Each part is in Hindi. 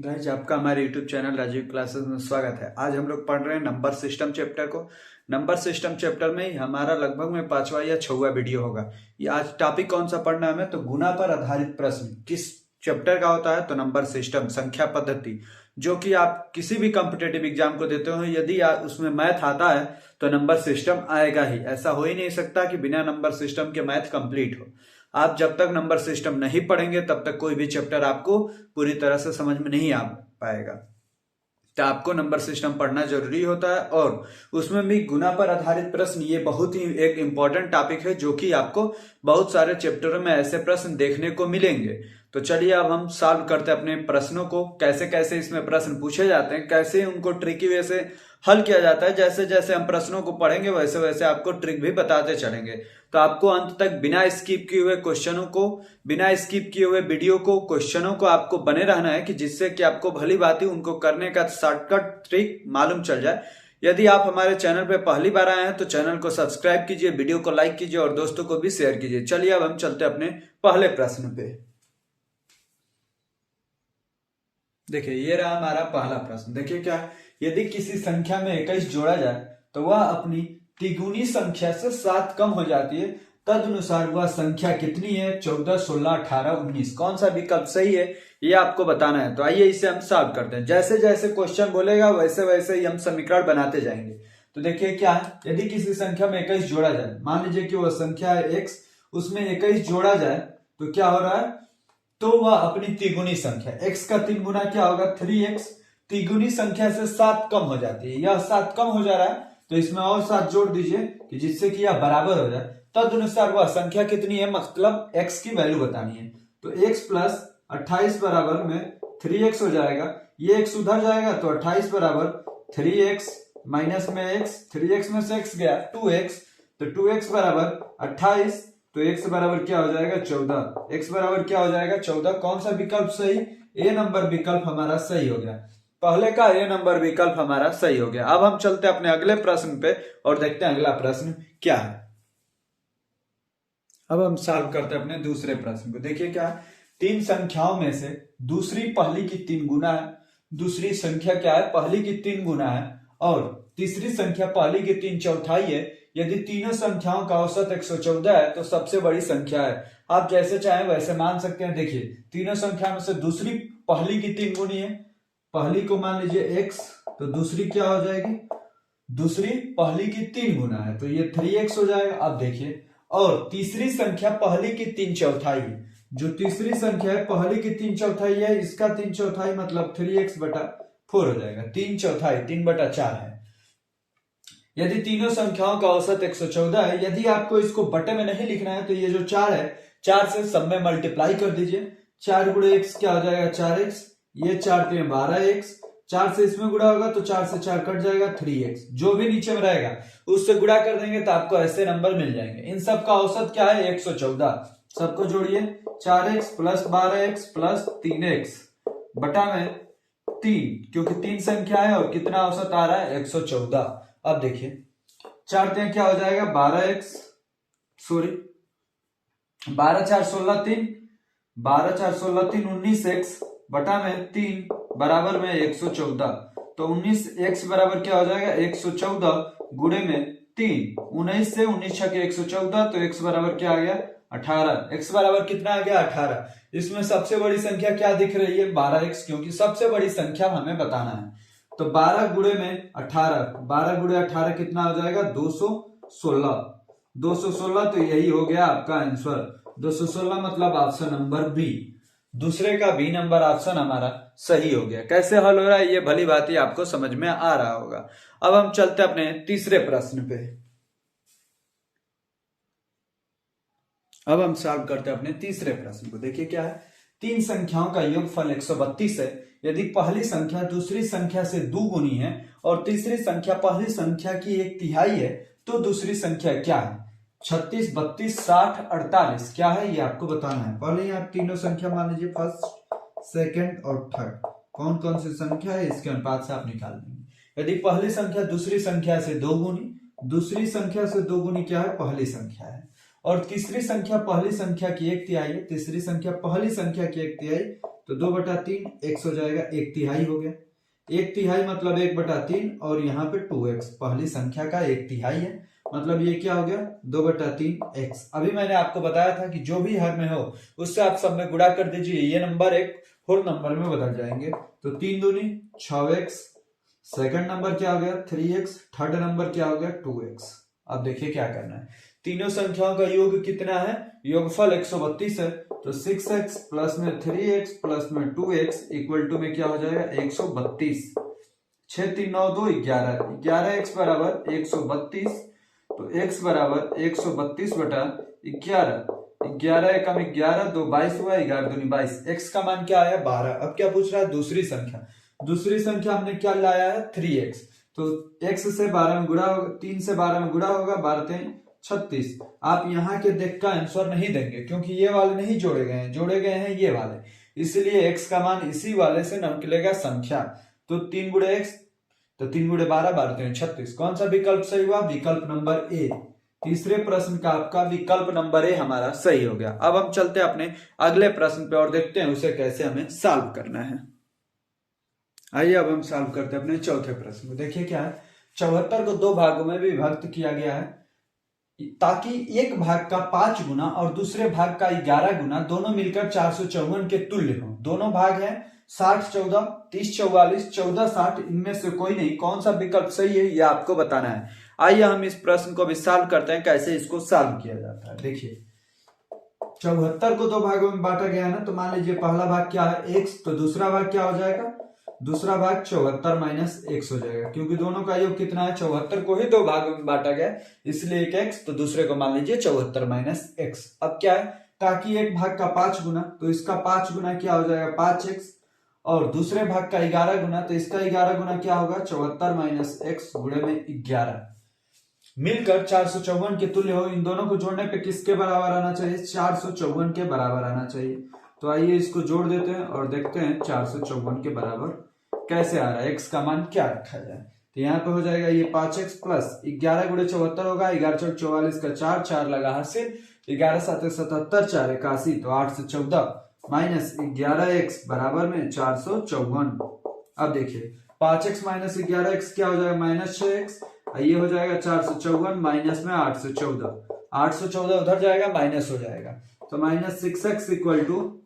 गाइज आपका हमारे YouTube चैनल राजीव क्लासेस में स्वागत है। आज हम लोग पढ़ रहे हैं नंबर सिस्टम चैप्टर को। नंबर सिस्टम चैप्टर में ही हमारा लगभग में 5वां या 6वां वीडियो होगा। ये आज टॉपिक कौन सा पढ़ना है हमें, तो गुना पर आधारित प्रश्न किस चैप्टर का होता है, तो नंबर सिस्टम, संख्या पद्धति, जो कि आप किसी भी कॉम्पिटेटिव एग्जाम को देते हो, यदि उसमें मैथ आता है तो नंबर सिस्टम आएगा ही। ऐसा हो ही नहीं सकता कि बिना नंबर सिस्टम के मैथ कंप्लीट हो। आप जब तक नंबर सिस्टम नहीं पढ़ेंगे तब तक कोई भी चैप्टर आपको पूरी तरह से समझ में नहीं आ पाएगा। तो आपको नंबर सिस्टम पढ़ना जरूरी होता है, और उसमें भी गुना पर आधारित प्रश्न, ये बहुत ही एक इंपॉर्टेंट टॉपिक है जो कि आपको बहुत सारे चैप्टरों में ऐसे प्रश्न देखने को मिलेंगे। तो चलिए अब हम सॉल्व करते हैं अपने प्रश्नों को, कैसे कैसे इसमें प्रश्न पूछे जाते हैं, कैसे उनको ट्रिकी वे से हल किया जाता है। जैसे जैसे हम प्रश्नों को पढ़ेंगे वैसे वैसे आपको ट्रिक भी बताते चलेंगे। तो आपको अंत तक बिना स्किप किए हुए क्वेश्चनों को, बिना स्किप किए हुए वीडियो को, क्वेश्चनों को आपको बने रहना है, कि जिससे कि आपको भली भांति उनको करने का शॉर्टकट ट्रिक मालूम चल जाए। यदि आप हमारे चैनल पे पहली बार आए हैं तो चैनल को सब्सक्राइब कीजिए, वीडियो को लाइक कीजिए और दोस्तों को भी शेयर कीजिए। चलिए अब हम चलते अपने पहले प्रश्न पे। देखिए ये रहा हमारा पहला प्रश्न। देखिए क्या है, यदि किसी संख्या में 21 जोड़ा जाए तो वह अपनी तिगुनी संख्या से 7 कम हो जाती है, तदनुसार वह संख्या कितनी है? 14, 16, 18, 19। कौन सा विकल्प सही है ये आपको बताना है। तो आइए इसे हम सॉल्व करते हैं। जैसे जैसे क्वेश्चन बोलेगा वैसे वैसे ही हम समीकरण बनाते जाएंगे। तो देखिए क्या है, यदि किसी संख्या में 21 जोड़ा जाए, मान लीजिए कि वह संख्या है x, उसमें 21 जोड़ा जाए तो क्या हो रहा है, तो वह अपनी तिगुनी संख्या, x का 3 गुना क्या होगा, 3x, तिगुनी संख्या से 7 कम हो जाती है। यह 7 कम हो जा रहा है तो इसमें और 7 जोड़ दीजिए कि जिससे कि यह बराबर हो जाए। तदनुसार वह संख्या कितनी है, मतलब x की वैल्यू बतानी है। तो x प्लस 28 बराबर में 3x हो जाएगा। ये x उधर जाएगा तो 28 बराबर 3x माइनस में x, 3x में से x गया 2x, तो 2x बराबर 28, तो x बराबर क्या हो जाएगा 14। x बराबर क्या हो जाएगा 14। कौन सा विकल्प सही? ए नंबर विकल्प हमारा सही हो गया। पहले का ए नंबर विकल्प हमारा सही हो गया। अब हम चलते हैं अपने अगले प्रश्न पे और देखते हैं अगला प्रश्न क्या है। अब हम सॉल्व करते हैं अपने दूसरे प्रश्न को। देखिए क्या है, 3 संख्याओं में से दूसरी पहली की 3 गुना है, दूसरी संख्या क्या है, पहली की 3 गुना है, और तीसरी संख्या पहली की 3 चौथाई है। यदि तीनों संख्याओं का औसत 114 है तो सबसे बड़ी संख्या है। आप जैसे चाहें वैसे मान सकते हैं। देखिए तीनों संख्या में से दूसरी पहली की 3 गुनी है, पहली को मान लीजिए x, तो दूसरी क्या हो जाएगी, दूसरी पहली की 3 गुना है तो ये 3x हो जाएगा। अब देखिए, और तीसरी संख्या पहली की 3 चौथाई है। जो तीसरी संख्या है पहली की 3 चौथाई है, इसका 3 चौथाई मतलब 3x बटा 4 हो जाएगा। 3 चौथाई 3 बटा 4 है। यदि तीनों संख्याओं का औसत 114 है, यदि आपको इसको बटे में नहीं लिखना है तो ये जो 4 है, 4 से सब में मल्टीप्लाई कर दीजिए। 4 गुणे x क्या हो जाएगा 4x, ये 4 3 12x, 4 से इसमें गुणा होगा तो 4 से 4 कट जाएगा 3x, जो भी नीचे में रहेगा उससे गुणा कर देंगे तो आपको ऐसे नंबर मिल जाएंगे। इन सब का औसत क्या है 114। सबको जोड़िए, 4x plus 12x plus 3x बटा में 3, क्योंकि 3 संख्या है और कितना औसत आ रहा है 114। अब देखिए 4 3 क्या हो जाएगा 12x, सॉरी 12 4 16 3, 12 4 16 3 19x बटा में 3 बराबर में 114। तो 19x बराबर क्या हो जाएगा 114 गुणे में 3, 19 से 19 छके 114, तो x बराबर क्या आ गया 18। x बराबर कितना आ गया 18। इसमें सबसे बड़ी संख्या क्या दिख रही है 12x, क्योंकि सबसे बड़ी संख्या हमें बताना है। तो 12 गुणे में 18, 12 गुणे 18 कितना हो जाएगा 216, 216, तो यही हो गया आपका आंसर 216, मतलब ऑप्शन नंबर बी, दूसरे का बी नंबर ऑप्शन हमारा सही हो गया। कैसे हल हो रहा है ये भली बात ही आपको समझ में आ रहा होगा। अब हम चलते अपने तीसरे प्रश्न पे। अब हम सॉल्व करते हैं अपने तीसरे प्रश्न को। देखिए क्या है, 3 संख्याओं का योगफल 132 है। यदि पहली संख्या दूसरी संख्या से 2 गुनी है और तीसरी संख्या पहली संख्या की 1/3 है, तो दूसरी संख्या क्या है? 36, 32, 60, 48 क्या है ये आपको बताना है। पहले आप तीनों संख्या मान लीजिए, फर्स्ट, सेकंड और थर्ड, कौन कौन सी संख्या है इसके अनुपात से आप निकाल देंगे। यदि पहली संख्या दूसरी संख्या से 2 गुनी, दूसरी संख्या से 2 गुनी क्या है, पहली संख्या है, और तीसरी संख्या पहली संख्या की 1/3 है, तीसरी संख्या पहली संख्या की 1/3, तो 2/3 x हो जाएगा, 1/3 हो गया। 1/3 मतलब 1/3 और यहाँ पे 2x, पहली संख्या का 1/3 है, मतलब ये क्या हो गया 2/3 x। अभी मैंने आपको बताया था कि जो भी हर में हो उससे आप सब में गुणा कर दीजिए, ये नंबर एक होल नंबर में बदल जाएंगे। तो 3 दूनी 6x, सेकंड नंबर क्या हो गया 3x, थर्ड नंबर क्या हो गया 2x। अब देखिए क्या करना है, तीनों संख्याओं का योग कितना है, योगफल 132 है, तो 6x प्लस में 3x प्लस में 2x इक्वल टू में क्या हो जाएगा 132। 6 3 9 2 11, 11x बराबर 132, तो x बराबर 132 बटा 11, 11 एकम 11, 2 22 हुआ, 11 दूनी 22, x का मान क्या आया 12। अब क्या पूछ रहा है दूसरी संख्या, दूसरी संख्या हमने क्या लाया है 3x, तो x से 12 में गुणा होगा, 3 से 12 में गुणा होगा, 12 3 36। आप यहाँ के देख का आंसर नहीं देंगे क्योंकि ये वाले नहीं जोड़े गए हैं, जोड़े गए हैं ये वाले, इसलिए x का मान इसी वाले से निकलेगा संख्या। तो 3 गुणे x, तो 3 गुणे 12, 12 3 36। कौन सा विकल्प सही हुआ, विकल्प नंबर ए। तीसरे प्रश्न का आपका विकल्प नंबर ए हमारा सही हो गया। अब हम चलते हैं अपने अगले प्रश्न पे और देखते हैं उसे कैसे हमें सॉल्व करना है। आइए अब हम सॉल्व करते हैं अपने चौथे प्रश्न को। देखिए क्या है, 74 को 2 भागों में विभक्त किया गया है ताकि एक भाग का 5 गुना और दूसरे भाग का 11 गुना दोनों मिलकर 454 के तुल्य हो। दोनों भाग हैं 60 14, 30 44, 14 60, इनमें से कोई नहीं, कौन सा विकल्प सही है यह आपको बताना है। आइए हम इस प्रश्न को भी सॉल्व करते हैं, कैसे इसको सॉल्व किया जाता है। देखिए 74 को 2 भागों में बांटा गया है ना, तो मान लीजिए पहला भाग क्या है x, तो दूसरा भाग क्या हो जाएगा, दूसरा भाग 74 माइनस x हो जाएगा, क्योंकि दोनों का योग कितना है 74 को ही 2 भागों में बांटा गया, इसलिए एक x, तो दूसरे को मान लीजिए 74 माइनस x। अब क्या है, ताकि एक भाग का 5 गुना, तो इसका 5 गुना क्या हो जाएगा 5x, और दूसरे भाग का 11 गुना, तो इसका 11 गुना क्या होगा 74 माइनस x गुणे में 11, मिलकर 454 के तुल्य हो। इन दोनों को जोड़ने पे किसके बराबर आना चाहिए, 454 के बराबर आना चाहिए। तो आइए इसको जोड़ देते हैं और देखते हैं 454 के बराबर कैसे आ रहा है, x का मान क्या रखा जाए। तो यहाँ पे हो जाएगा ये 5x प्लस 11 गुणे 74 होगा, 11 4 44 का 4, 4 लगा हासिल, 11 7 77, 4 81, तो 8 से 14 माइनस 11x बराबर में 454। अब देखिए 5x माइनस 11x क्या हो जाएगा माइनस 6x, ये हो जाएगा 454 माइनस में 8 से 14, 8 से 14 उधर जाएगा माइनस हो जाएगा, तो माइनस 6x इक्वल टू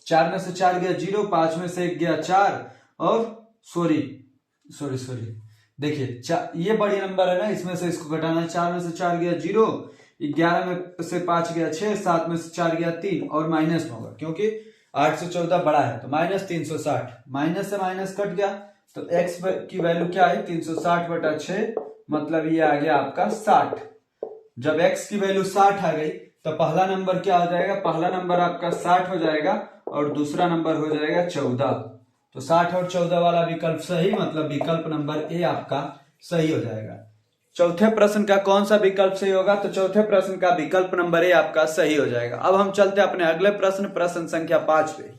4 में से 4 गया 0, 5 में से 1 गया 4, और सॉरी देखिए ये बड़ी नंबर है ना, इसमें से इसको घटाना है, 4 में से 4 गया 0, 11 में से 5 गया 6, 7 में से 4 गया 3, और माइनस में होगा क्योंकि 8 से 14 बड़ा है, तो माइनस 360, माइनस से माइनस कट गया, तो x की वैल्यू क्या है 360 बटा 6, मतलब ये आ गया आपका 60। जब x की वैल्यू 60 आ गई तो पहला नंबर क्या हो जाएगा, पहला नंबर आपका 60 हो जाएगा और दूसरा नंबर हो जाएगा 14, तो 60 और 14 वाला विकल्प सही, मतलब विकल्प नंबर ए आपका सही हो जाएगा। चौथे प्रश्न का कौन सा विकल्प सही होगा, तो चौथे प्रश्न का विकल्प नंबर ए आपका सही हो जाएगा। अब हम चलते हैं अपने अगले प्रश्न संख्या 5 पे।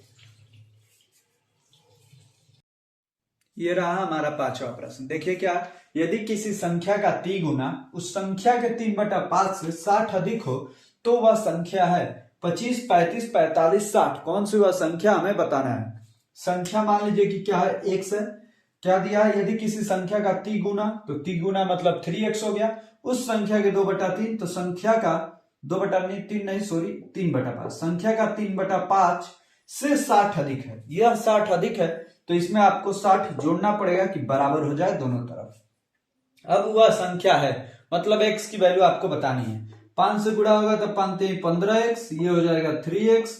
ये रहा हमारा 5वां प्रश्न। देखिए क्या, यदि किसी संख्या का तिगुना उस संख्या के 3/5 से 60 अधिक हो तो वह संख्या है 25 35 45 60। कौन सी वह संख्या हमें बताना है। संख्या मान लीजिए कि क्या है x है, क्या दिया है, यदि किसी संख्या का तिगुना, तो तिगुना मतलब 3x हो गया, उस संख्या के 2/3, तो संख्या का 3/5, संख्या का 3/5 से 60 अधिक है, यह 60 अधिक है, तो इसमें आपको 60 जोड़ना पड़ेगा कि बराबर हो जाए दोनों तरफ। अब वह संख्या है, मतलब x की वैल्यू आपको बतानी है। 5 से गुणा होगा तो 5 3 15x, ये हो जाएगा 3x,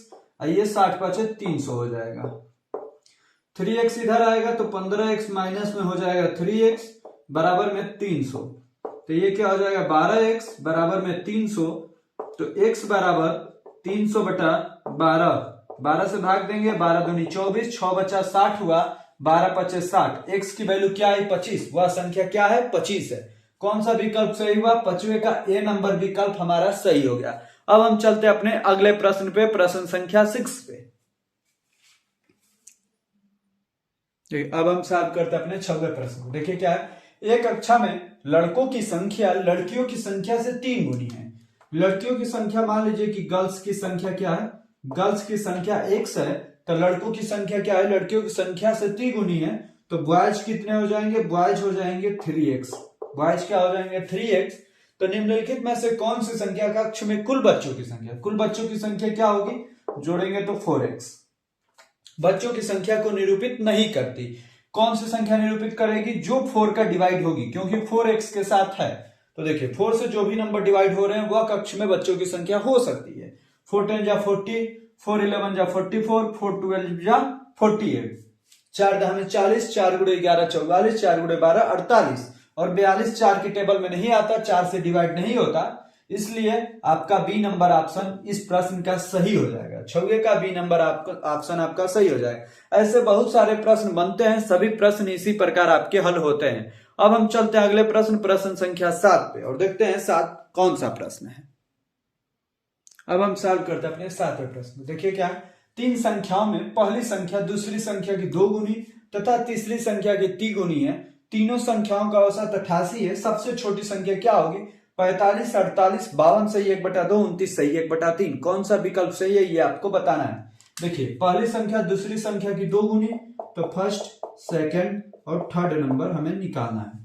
ये 60 5 300 हो जाएगा। 3x इधर आएगा तो 15x माइनस में हो जाएगा 3x बराबर में 300, तो ये क्या हो जाएगा 12x बराबर में 300, तो x बराबर 300 बटा 12, 12 से भाग देंगे, 12 दूनी 24, 6 बचा 60 हुआ, 12 पचे 60, x की वैल्यू क्या है 25, वह संख्या क्या है 25 है। कौन सा विकल्प सही हुआ, 5वें का ए नंबर विकल्प हमारा सही हो गया। अब हम चलते अपने अगले प्रश्न पे, प्रश्न संख्या 6 पे। अब हम सॉल्व करते अपने 6वें प्रश्न को। देखिए क्या है, एक कक्षा में लड़कों की संख्या लड़कियों की संख्या से 3 गुनी है। लड़कियों की संख्या मान लीजिए कि गर्ल्स की संख्या क्या है, गर्ल्स की संख्या x है, तो लड़कों की संख्या क्या है, लड़कियों की संख्या से तिगुनी है, तो बॉयज कितने हो जाएंगे, बॉयज हो जाएंगे 3x, बॉयज क्या हो जाएंगे 3x। तो निम्नलिखित में से कौन सी संख्या कक्ष में कुल बच्चों की संख्या, कुल बच्चों की संख्या क्या होगी, जोड़ेंगे तो 4x, बच्चों की संख्या को निरूपित नहीं करती। कौन सी संख्या निरूपित करेगी, जो 4 का डिवाइड होगी, क्योंकि 4x के साथ है। तो देखिए 4 से जो भी नंबर डिवाइड हो रहे हैं वह कक्ष में बच्चों की संख्या हो सकती है। 4 10 जा 40, 4 11 जा 44, 4 12 जा 48, 4 10 में 40, 4 गुणे 11 44, 4 गुणे 12 48, और 42 4 की टेबल में नहीं आता, 4 से डिवाइड नहीं होता, इसलिए आपका बी नंबर ऑप्शन इस प्रश्न का सही हो जाएगा। 6 का बी नंबर ऑप्शन आपका सही हो जाएगा। ऐसे बहुत सारे प्रश्न बनते हैं, सभी प्रश्न इसी प्रकार आपके हल होते हैं। अब हम चलते हैं अगले प्रश्न, प्रश्न संख्या 7 पे, और देखते हैं 7 कौन सा प्रश्न है। अब हम सॉल्व करते हैं अपने 7वें प्रश्न। देखिए क्या है, 3 संख्याओं में पहली संख्या दूसरी संख्या की 2 गुनी तथा तीसरी संख्या की 3 गुनी है। तीनों संख्याओं का औसत 88 है। सबसे छोटी संख्या क्या होगी, 45, 48, 52 सही 1/2, 29 सही 1/3। कौन सा विकल्प सही है ये आपको बताना है। देखिए पहली संख्या दूसरी संख्या की 2 गुनी, तो फर्स्ट, सेकंड और थर्ड नंबर हमें निकालना है।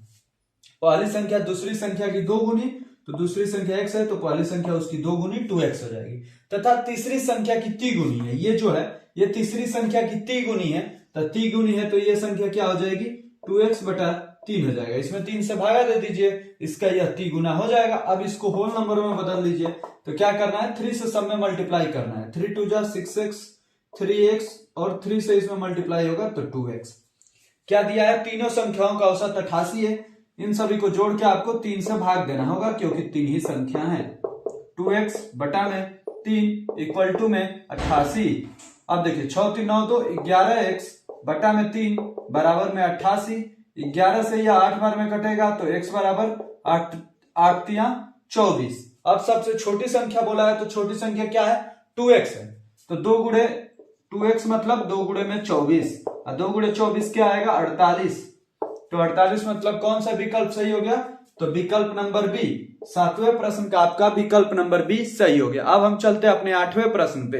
पहली संख्या दूसरी संख्या की 2 गुनी, तो दूसरी संख्या x है, तो पहली संख्या उसकी 2 गुनी 2x हो जाएगी। तथा तीसरी संख्या की 3 गुनी है, ये जो है ये तीसरी संख्या की 3 गुनी है, तो 3 गुनी है तो ये संख्या क्या हो जाएगी, 2x/3 हो जाएगा। इसमें 3 से भागा दे दीजिए, इसका यह 3 गुना हो जाएगा। अब इसको होल नंबर में बदल लीजिए, तो क्या करना है, 3 से सब में मल्टीप्लाई करना है। 3 2 जा 6x, 3x और 3 से इसमें मल्टीप्लाई होगा तो 2x। क्या दिया है, तीनों संख्याओं का औसत 88 है। इन सभी को जोड़ के आपको 3 से भाग देना होगा, क्योंकि 3 ही संख्या है। 2x/3 इक्वल टू में 88। अब देखिए 6 3 9 तो 11x/3 बराबर में 88। 11 से यह 8 बार में कटेगा, तो x बराबर 8 8 24। अब सबसे छोटी संख्या बोला है, तो छोटी संख्या क्या है, 2x है। तो 2 गुणे 2x मतलब 2 गुणे में 24, और 2 गुणे 24 क्या आएगा, 48। तो 48 मतलब कौन सा विकल्प सही हो गया, तो विकल्प नंबर बी। 7वें प्रश्न का आपका विकल्प नंबर बी सही हो गया। अब हम चलते हैं अपने 8वें प्रश्न पे।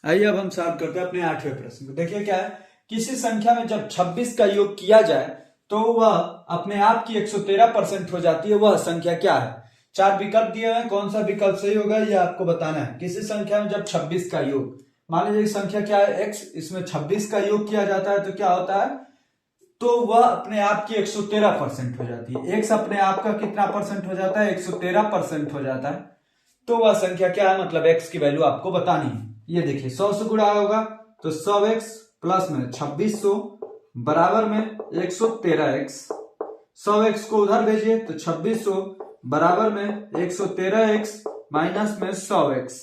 आइए अब हम सॉल्व करते हैं अपने 8वें प्रश्न को। देखिए क्या है, किसी संख्या में जब 26 का योग किया जाए तो वह अपने आप की 113% हो जाती है, वह संख्या क्या है। 4 विकल्प दिए हैं, कौन सा विकल्प सही होगा ये आपको बताना है। किसी संख्या में जब 26 का योग, मान लीजिए संख्या क्या है x, इसमें 26 का योग किया जाता है तो क्या होता है, तो वह अपने आप की 113% हो जाती है। x अपने आप का कितना परसेंट हो जाता है, 113% हो जाता है। तो वह संख्या क्या है, मतलब x की वैल्यू आपको बतानी है। ये देखिए 100 से गुणा होगा तो 100x प्लस में 2600 बराबर में 113x। 100x को उधर भेजिए तो 2600 बराबर में 113x माइनस में 100x,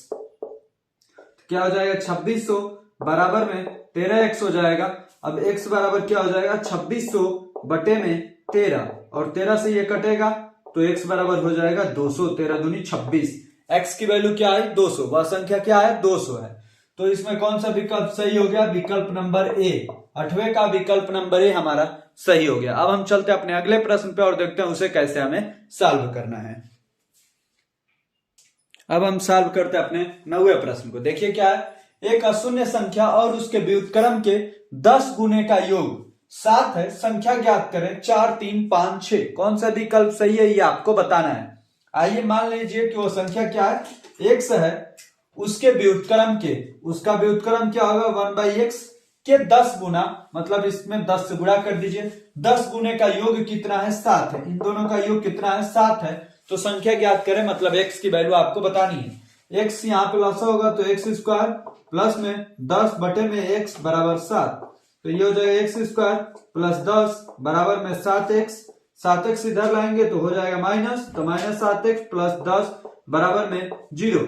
क्या हो जाएगा, 2600 बराबर में 13x हो जाएगा। अब x बराबर क्या हो जाएगा, 2600 बटे में 13, और 13 से ये कटेगा तो x बराबर हो जाएगा 200। 13 दूनी 26, x की वैल्यू क्या है, 200। वह संख्या क्या है, 200 है। तो इसमें कौन सा विकल्प सही हो गया, विकल्प नंबर ए। 8वें का विकल्प नंबर ए हमारा सही हो गया। अब हम चलते हैं अपने अगले प्रश्न पे और देखते हैं उसे कैसे हमें सॉल्व करना है। अब हम सॉल्व करते हैं अपने 9वें प्रश्न को। देखिए क्या है, एक अशून्य संख्या और उसके व्युत्क्रम के 10 गुने का योग 7 है। संख्या ज्ञात करें 4 3 5 6। कौन सा विकल्प सही है ये आपको बताना है। आइए मान लीजिए कि वो संख्या क्या है, x है, उसके व्युत्क्रम के, उसका व्युत्क्रम क्या होगा, 1/x के 10 गुना, मतलब इसमें 10 से गुणा कर दीजिए। 10 गुने का योग कितना है, 7 है। इन दोनों का योग कितना है, 7 है। तो संख्या ज्ञात करें, मतलब x की वैल्यू आपको बतानी है। x यहाँ पे लसा होगा तो x स्क्वायर प्लस में 10 बटे में x बराबर 7, तो ये हो जाएगा x स्क्वायर प्लस 10 बराबर में 7x। 7x इधर लाएंगे तो हो जाएगा माइनस, तो माइनस 7x प्लस 10 बराबर में 0।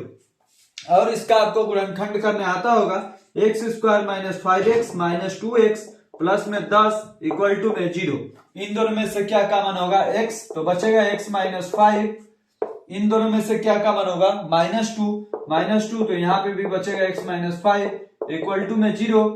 और इसका आपको गुणनखंड करने आता होगा, x square minus 5x minus 2x plus में 10 इक्वल टू में 0। इन दोनों में से क्या कॉमन होगा, x, तो बचेगा x माइनस 5। इन दोनों में से क्या कॉमन होगा, -2, तो यहाँ पे भी बचेगा x माइनस 5 इक्वल टू में 0।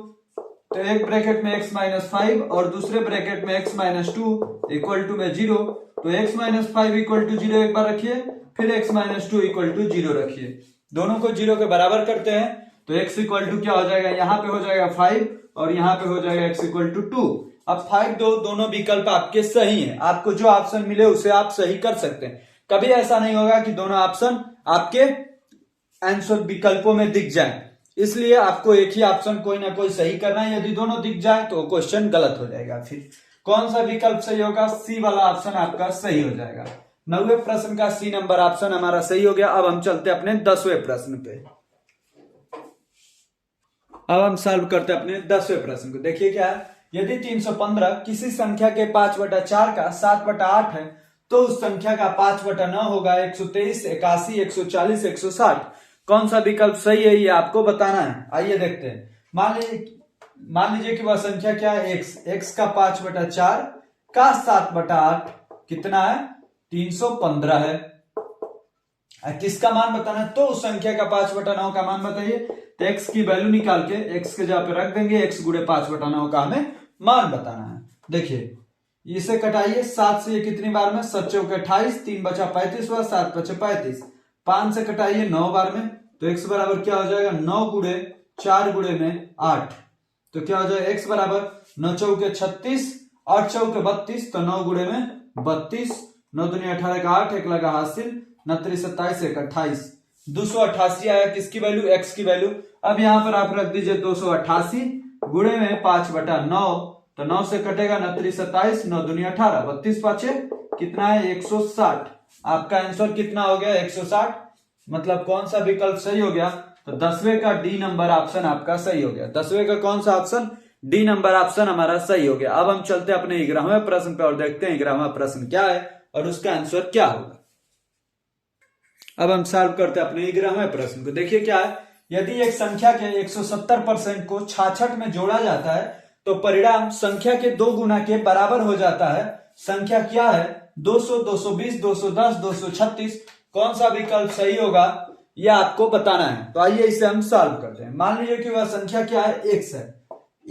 तो एक ब्रैकेट में x माइनस 5 और दूसरे ब्रैकेट में x माइनस 2 इक्वल टू में 0। तो x माइनस 5 इक्वल टू 0 एक बार रखिए, फिर x माइनस 2 इक्वल टू 0 रखिए। दोनों को 0 के बराबर करते हैं तो x इक्वल टू क्या हो जाएगा, यहाँ पे हो जाएगा 5 और यहाँ पे हो जाएगा x इक्वल टू 2। अब 5 दोनों विकल्प आपके सही हैं, आपको जो ऑप्शन मिले उसे आप सही कर सकते हैं। कभी ऐसा नहीं होगा कि दोनों ऑप्शन आपके आंसर विकल्पों में दिख जाए, इसलिए आपको एक ही ऑप्शन कोई ना कोई सही करना है। यदि दोनों दिख जाए तो क्वेश्चन गलत हो जाएगा। फिर कौन सा विकल्प सही होगा, सी वाला ऑप्शन आपका सही हो जाएगा। 9वें प्रश्न का सी नंबर ऑप्शन हमारा सही हो गया। अब हम चलते अपने 10वें प्रश्न पे। अब हम सॉल्व करते अपने 10वें प्रश्न को। देखिए क्या है, यदि 315 किसी संख्या के 5/4 का 7/8 है तो उस संख्या का 5/9 होगा 123, 81, 140, 160। कौन सा विकल्प सही है ये आपको बताना है। आइए देखते हैं। मान लीजिए कि वह संख्या क्या है, x का 5/4 का 7/8 कितना है, 315 है। किसका मान बताना है, तो उस संख्या का 5/9 का मान बताइए। तो x की वैल्यू निकाल के x के जगह पे रख देंगे, x गुणे 5/9 का हमें मान बताना है। देखिए इसे कटाइए, 7 से ये कितनी बार में, 7 चौके 28, 3 बचा 35 हुआ, 7 बचे 35, 5 से कटाइए 9 बार में, तो x बराबर क्या हो जाएगा, 9 गुणे 4 गुणे में 8। तो क्या हो जाएगा x बराबर 9 चौके 36, 8 चौके 32, तो 9 गुणे में 32, 9 दूनी 18 का 8, एक लगा हासिल, 9 27 एक 28, 288 आया किसकी वैल्यू, x की वैल्यू। अब यहां पर आप रख दीजिए 288 गुणे में 5/9, तो 9 से कटेगा 9 27, 9 दूनी 18, 32 पाछे कितना है 160। आपका आंसर कितना हो गया 160। मतलब कौन सा विकल्प सही हो गया, तो 10वें का डी नंबर ऑप्शन आपका सही हो गया। 10वें का कौन सा ऑप्शन, डी नंबर ऑप्शन हमारा सही हो गया। अब हम चलते हैं अपने 11वें प्रश्न पे और देखते हैं 11वां प्रश्न क्या है और उसका आंसर क्या होगा। अब हम सॉल्व करते हैं अपने 11वें प्रश्न को। देखिए क्या है, यदि एक संख्या के 170% को 66 में जोड़ा जाता है तो परिणाम संख्या के 2 गुना के बराबर हो जाता है। संख्या क्या है, 200, 220, 210, 236। कौन सा विकल्प सही होगा यह आपको बताना है। तो आइए इसे हम सॉल्व करते हैं। मान लीजिए कि वह संख्या क्या है, x है।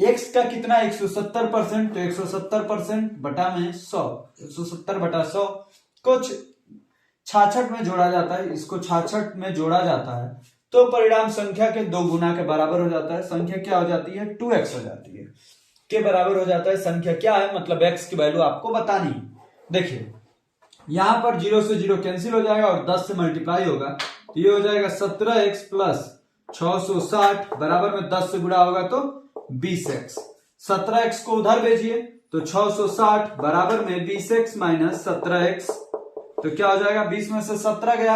x का कितना 170%, तो 170% बटा में 100, 170/100 कुछ 66 में जोड़ा जाता है, इसको 66 में जोड़ा जाता है तो परिणाम संख्या के 2 गुना के बराबर हो जाता है। संख्या क्या हो जाती है, 2x हो जाती है, के बराबर हो जाता है। संख्या क्या है, मतलब x की वैल्यू आपको बतानी है। देखिए यहां पर 0 से 0 कैंसिल हो जाएगा और 10 से मल्टीप्लाई होगा, तो ये हो जाएगा 17x प्लस 660 बराबर में 10 से गुणा होगा तो 20x। 17x को उधर भेजिए तो 660 बराबर में 20x माइनस 17x, तो क्या हो जाएगा, 20 में से 17 गया,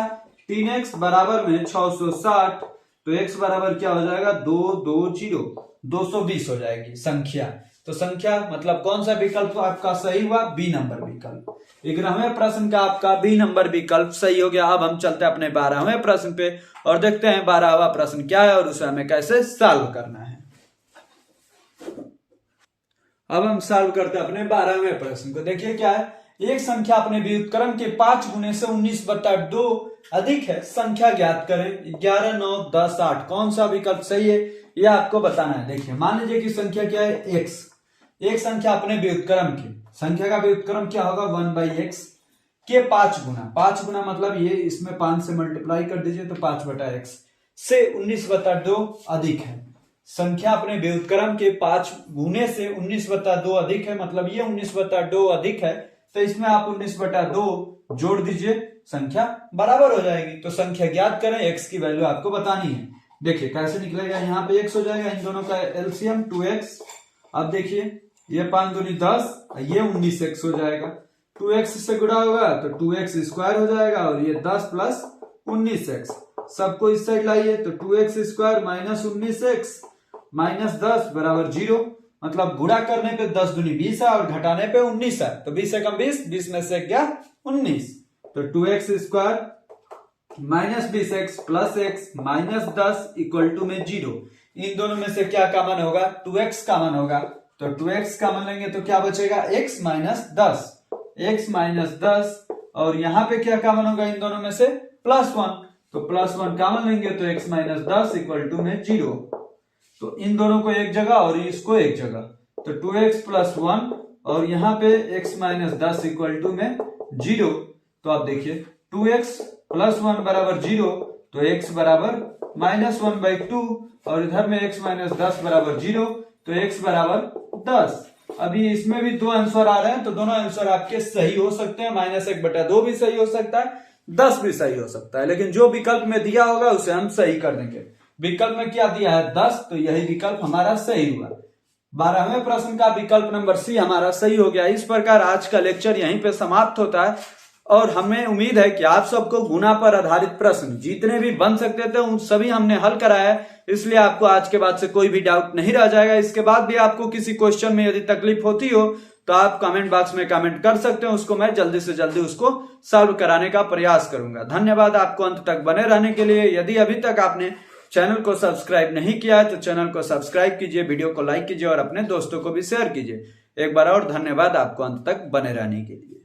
3x बराबर में 660, तो x बराबर क्या हो जाएगा 220, 220 हो जाएगी संख्या। तो संख्या मतलब कौन सा विकल्प आपका सही हुआ, बी नंबर विकल्प। 11वें प्रश्न का आपका बी नंबर विकल्प सही हो गया। अब हम चलते हैं अपने 12वें प्रश्न पे और देखते हैं 12वां प्रश्न क्या है और उसे हमें कैसे सॉल्व करना है। अब हम सॉल्व करते हैं अपने 12वें प्रश्न को। देखिए क्या है, एक संख्या अपने व्युत्क्रम के 5 गुने से 19/2 अधिक है, संख्या ज्ञात करें। 11, 9, 10, 8 कौन सा विकल्प सही है यह आपको बताना है। देखिए मान लीजिए कि संख्या क्या है x, एक संख्या अपने व्युत्क्रम की, संख्या का व्युत्क्रम क्या होगा 1/x के 5 गुना, 5 गुना मतलब ये इसमें 5 से मल्टीप्लाई कर दीजिए तो 5/x से 19/2 अधिक है। संख्या अपने व्युत्क्रम के 5 गुने से 19/2 अधिक है, मतलब ये 19/2 अधिक है, तो इसमें आप 19/2 जोड़ दीजिए, संख्या बराबर हो जाएगी। तो संख्या ज्ञात करें, x की वैल्यू आपको बतानी है। देखिए कैसे निकलेगा, यहाँ पे x हो जाएगा, इन दोनों का एलसीएम 2x। अब देखिए ये 5 दूनी 10, ये 19x हो जाएगा, 2x से गुणा होगा तो 2x स्क्वायर हो जाएगा और ये 10 प्लस 19x, सबको इस साइड लाइए तो 2x square minus 19x minus 10 बराबर 0। मतलब गुणा करने पे 10 दूनी 20 है और घटाने पे 19 है, तो 20 से कम 20, 20 में से क्या 19, तो 2x square minus 20x plus x minus 10 equal to में 0। इन दोनों में से क्या कॉमन होगा, 2x कॉमन होगा, तो 2x कॉमन लेंगे तो क्या बचेगा x माइनस 10, x माइनस 10, और यहाँ पे क्या कॉमन होगा इन दोनों में से +1, तो +1 कॉमन लेंगे तो x माइनस 10 इक्वल टू में 0। तो इन दोनों को एक जगह और इसको एक जगह, तो 2x प्लस 1 और यहाँ पे x माइनस 10 इक्वल टू में 0। तो आप देखिए 2x प्लस 1 बराबर 0, तो x बराबर -1/2 और इधर में x माइनस 10 बराबर 0, तो x बराबर 10। अभी इसमें भी दो आंसर आ रहे हैं, तो दोनों आंसर आपके सही हो सकते हैं। -1/2 भी सही हो सकता है, 10 भी सही हो सकता है, लेकिन जो विकल्प में दिया होगा उसे हम सही कर देंगे। विकल्प में क्या दिया है 10, तो यही विकल्प हमारा सही हुआ। 12वें प्रश्न का विकल्प नंबर सी हमारा सही हो गया। इस प्रकार आज का लेक्चर यहीं पे समाप्त होता है और हमें उम्मीद है कि आप सबको गुणा पर आधारित प्रश्न जितने भी बन सकते थे उन सभी हमने हल कराया है, इसलिए आपको आज के बाद से कोई भी डाउट नहीं रह जाएगा। इसके बाद भी आपको किसी क्वेश्चन में यदि तकलीफ होती हो तो आप कमेंट बॉक्स में कमेंट कर सकते हैं, उसको मैं जल्दी से जल्दी उसको सॉल्व कराने का प्रयास करूंगा। धन्यवाद आपको अंत तक बने रहने के लिए। यदि अभी तक आपने चैनल को सब्सक्राइब नहीं किया है तो चैनल को सब्सक्राइब कीजिए, वीडियो को लाइक कीजिए और अपने दोस्तों को भी शेयर कीजिए। एक बार और धन्यवाद आपको अंत तक बने रहने के लिए।